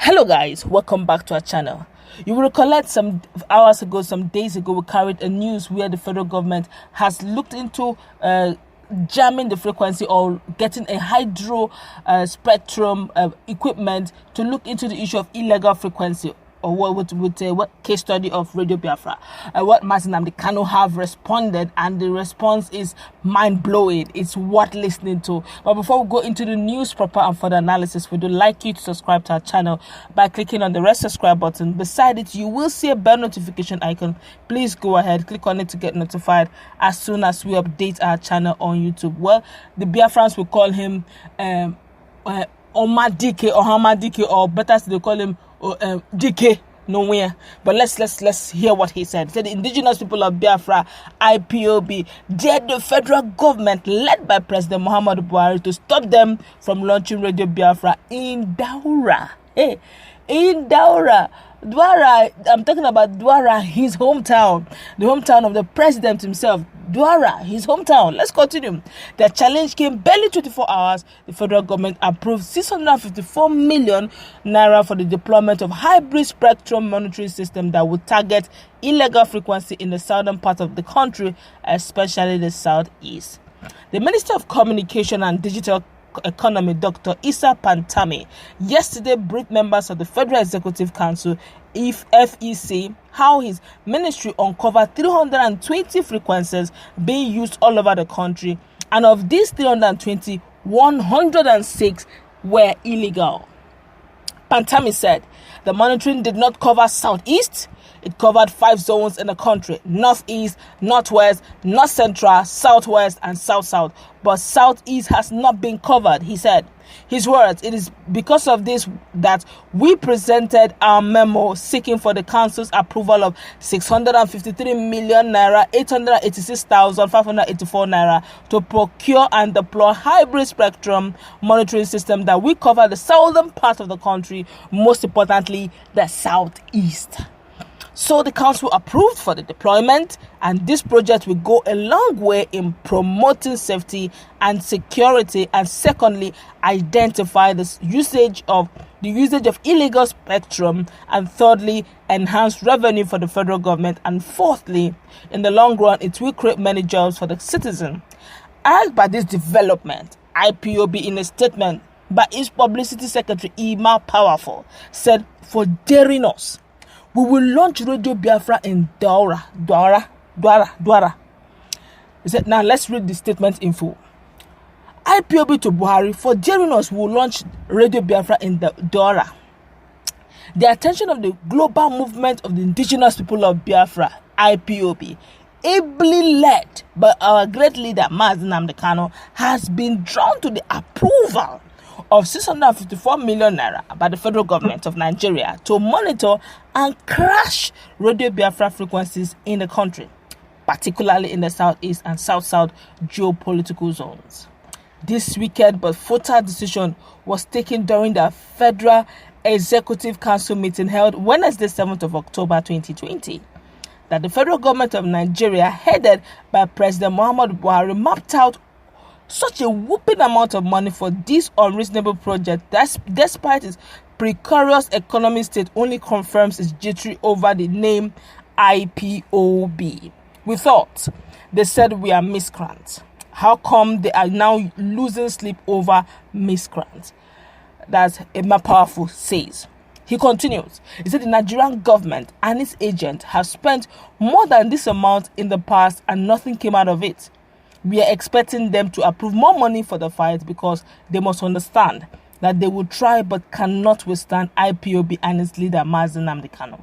Hello guys, welcome back to our channel. You will recollect some days ago, we carried a news where the federal government has looked into jamming the frequency or getting a hydro spectrum equipment to look into the issue of illegal frequency, or what case study of Radio Biafra. What Nnamdi Kanu have responded, and the response is mind-blowing. It's worth listening to. But before we go into the news proper and further analysis, we would like you to subscribe to our channel by clicking on the red subscribe button. Beside it, you will see a bell notification icon. Please go ahead, click on it to get notified as soon as we update our channel on YouTube. Well, the Biafrans will call him Omadike or Hamadike, or better still, they call him DK nowhere. But let's hear what he said. He said the indigenous people of Biafra, Ipob, dared the federal government led by President M.Buhari to stop them from launching Radio Biafra in Daura. Hey, in Daura. Daura, I'm talking about Daura, his hometown, the hometown of the president himself. Daura, his hometown. Let's continue. The challenge came barely 24 hours. The federal government approved 654 million naira for the deployment of hybrid spectrum monitoring system that would target illegal frequency in the southern part of the country, especially the southeast. The Minister of Communication and Digital Economy, Dr. Issa Pantami, yesterday briefed members of the Federal Executive Council, FEC, how his ministry uncovered 320 frequencies being used all over the country, and of these 320, 106 were illegal. Pantami said the monitoring did not cover southeast. It covered 5 zones in the country: northeast, northwest, north central, southwest, and south-south. But southeast has not been covered, he said. His words: it is because of this that we presented our memo seeking for the council's approval of 653 million naira, 886,584 naira to procure and deploy hybrid spectrum monitoring system that will cover the southern part of the country, most importantly, the southeast. So the council approved for the deployment, and this project will go a long way in promoting safety and security, and secondly, identify the usage of illegal spectrum, and thirdly, enhance revenue for the federal government, and fourthly, in the long run, it will create many jobs for the citizen. Urged by this development, Ipob, in a statement by its publicity secretary M.Buhari, said, for daring us, we will launch Radio Biafra in Daura. He said, now let's read the statement in full. Ipob to Buhari, for daring us, we will launch Radio Biafra in Daura. The attention of the global movement of the indigenous people of Biafra, Ipob, ably led by our great leader, Nnamdi Kanu, has been drawn to the approval of 654 million naira by the federal government of Nigeria to monitor and crash Radio Biafra frequencies in the country, particularly in the southeast and south-south geopolitical zones. This wicked but fatal decision was taken during the Federal Executive Council meeting held Wednesday, 7th of October 2020. That the federal government of Nigeria, headed by President M.Buhari, mapped out such a whooping amount of money for this unreasonable project that, despite its precarious economic state, only confirms its jittery over the name Ipob. We thought they said we are miscreants. How come they are now losing sleep over miscreants? That's M.Buhari says. He continues. He said the Nigerian government and its agents have spent more than this amount in the past and nothing came out of it. We are expecting them to approve more money for the fight, because they must understand that they will try but cannot withstand Ipob and its leader, Nnamdi Kanu.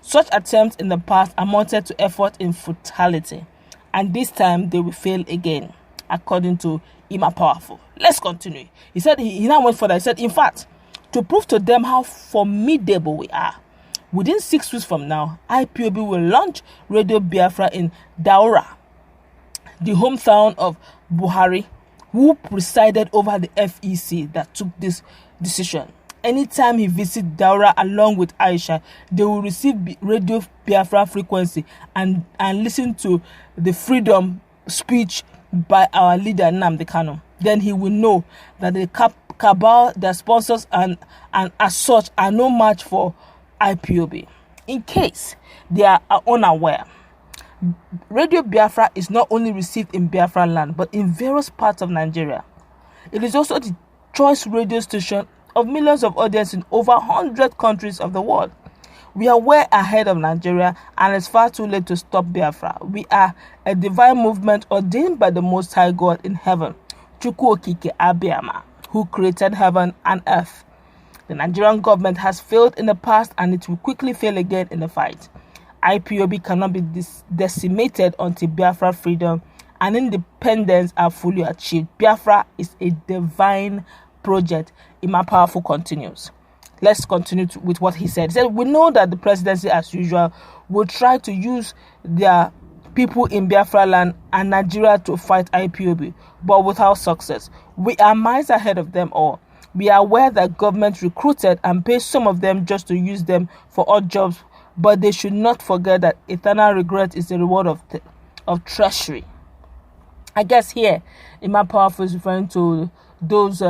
Such attempts in the past amounted to effort in futility, and this time they will fail again, according to M.Buhari. Let's continue. He said, he now went further. He said, in fact, to prove to them how formidable we are, within 6 weeks from now, Ipob will launch Radio Biafra in Daura, the hometown of Buhari, who presided over the FEC that took this decision. Anytime he visits Daura along with Aisha, they will receive Radio Biafra frequency and listen to the freedom speech by our leader Nnamdi Kanu. Then he will know that the cabal, their sponsors, and as such are no match for IPOB. In case they are unaware, Radio Biafra is not only received in Biafra land, but in various parts of Nigeria. It is also the choice radio station of millions of audience in over 100 countries of the world. We are way ahead of Nigeria, and it's far too late to stop Biafra. We are a divine movement ordained by the Most High God in heaven, Chukwu Okike Abiyama, who created heaven and earth. The Nigerian government has failed in the past, and it will quickly fail again in the fight. IPOB cannot be decimated until Biafra freedom and independence are fully achieved. Biafra is a divine project. Ima Powerful continues. Let's continue with what he said. He said, we know that the presidency, as usual, will try to use their people in Biafra land and Nigeria to fight IPOB, but without success. We are miles ahead of them all. We are aware that government recruited and paid some of them just to use them for odd jobs, but they should not forget that eternal regret is the reward of treachery. I guess here, Ima Powerful is referring to those,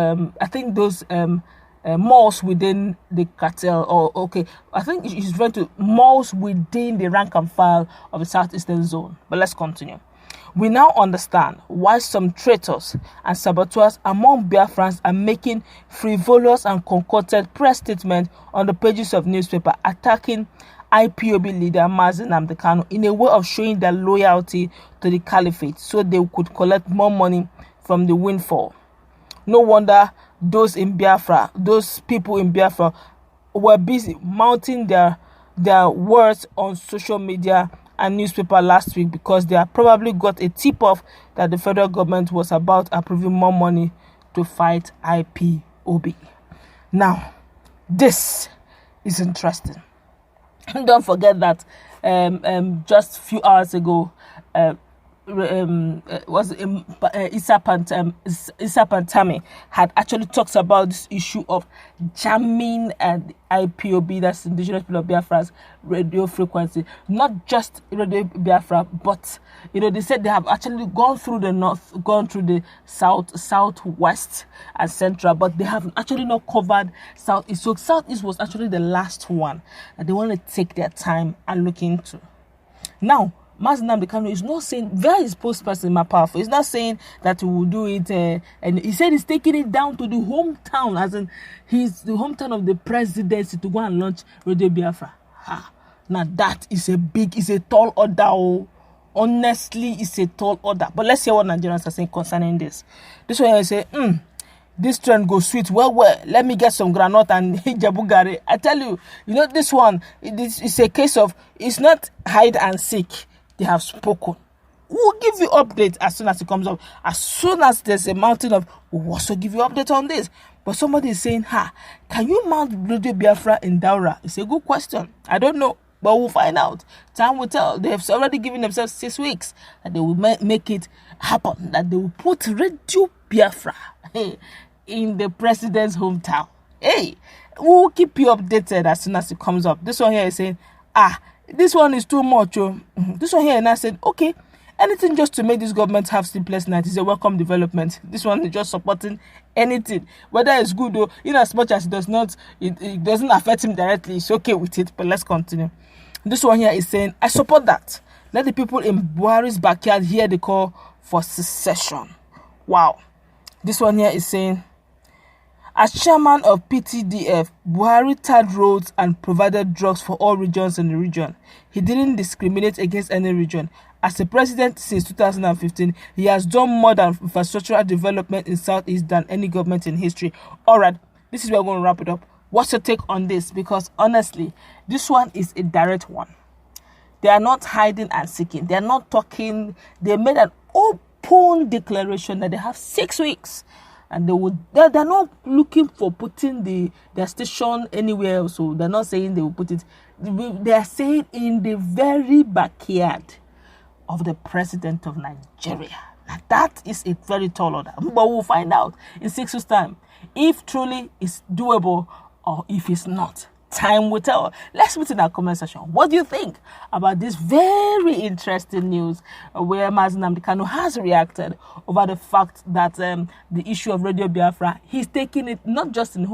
malls within the cartel, I think he's referring to malls within the rank and file of the southeastern zone. But let's continue. We now understand why some traitors and saboteurs among Biafrans are making frivolous and concocted press statements on the pages of newspaper attacking IPOB leader Nnamdi Kanu in a way of showing their loyalty to the caliphate so they could collect more money from the windfall. No wonder those people in Biafra were busy mounting their words on social media and newspaper last week, because they have probably got a tip-off that the federal government was about approving more money to fight IPOB. Now, this is interesting. Don't forget that just a few hours ago, Issa Pantami had actually talked about this issue of jamming the IPOB, that's Indigenous People of Biafra's radio frequency. Not just Radio Biafra, but they said they have actually gone through the north, gone through the south, southwest, and central, but they have actually not covered southeast. So southeast was actually the last one that they want to take their time and look into. Now, Nnamdi Kanu is not saying, very his spokesperson, Ima Powerful, he's not saying that he will do it, and he said he's taking it down to the hometown, as in he's the hometown of the presidency, to go and launch Radio Biafra. Now that is a tall order. Oh. Honestly, it's a tall order. But let's hear what Nigerians are saying concerning this. This one I say, this trend goes sweet. Well, let me get some granite and jabugari. I tell you, this one, it's a case of, it's not hide and seek. They have spoken. We'll give you updates as soon as it comes up. As soon as there's a mountain of, we'll also give you updates on this. But somebody is saying, can you mount Radio Biafra in Daura? It's a good question. I don't know, but we'll find out. Time will tell. They have already given themselves 6 weeks that they will make it happen, that they will put Radio Biafra in the president's hometown. We'll keep you updated as soon as it comes up. This one here is saying, this one is too much. This one here, and I said, okay, anything just to make this government have sleepless nights is a welcome development. This one is just supporting anything, whether it's good or in as much as it doesn't affect him directly. It's okay with it. But let's continue. This one here is saying, I support that. Let the people in Buhari's backyard hear the call for secession. Wow. This one here is saying, as chairman of PTDF, Buhari tarred roads and provided drugs for all regions in the region. He didn't discriminate against any region. As a president since 2015, he has done more than infrastructural development in Southeast than any government in history. All right, this is where we're going to wrap it up. What's your take on this? Because honestly, this one is a direct one. They are not hiding and seeking. They are not talking. They made an open declaration that they have 6 weeks. And they're not looking for putting their station anywhere else. So they're not saying they will put it. They are saying in the very backyard of the president of Nigeria. Now that is a very tall order. But we'll find out in 6 weeks' time if truly it's doable or if it's not. Time will tell. Let's put in our comment section. What do you think about this very interesting news where Nnamdi Kanu has reacted over the fact that the issue of Radio Biafra, he's taking it not just in his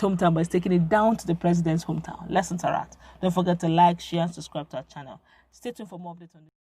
hometown, but he's taking it down to the president's hometown. Let's interact. Don't forget to like, share, and subscribe to our channel. Stay tuned for more updates on this.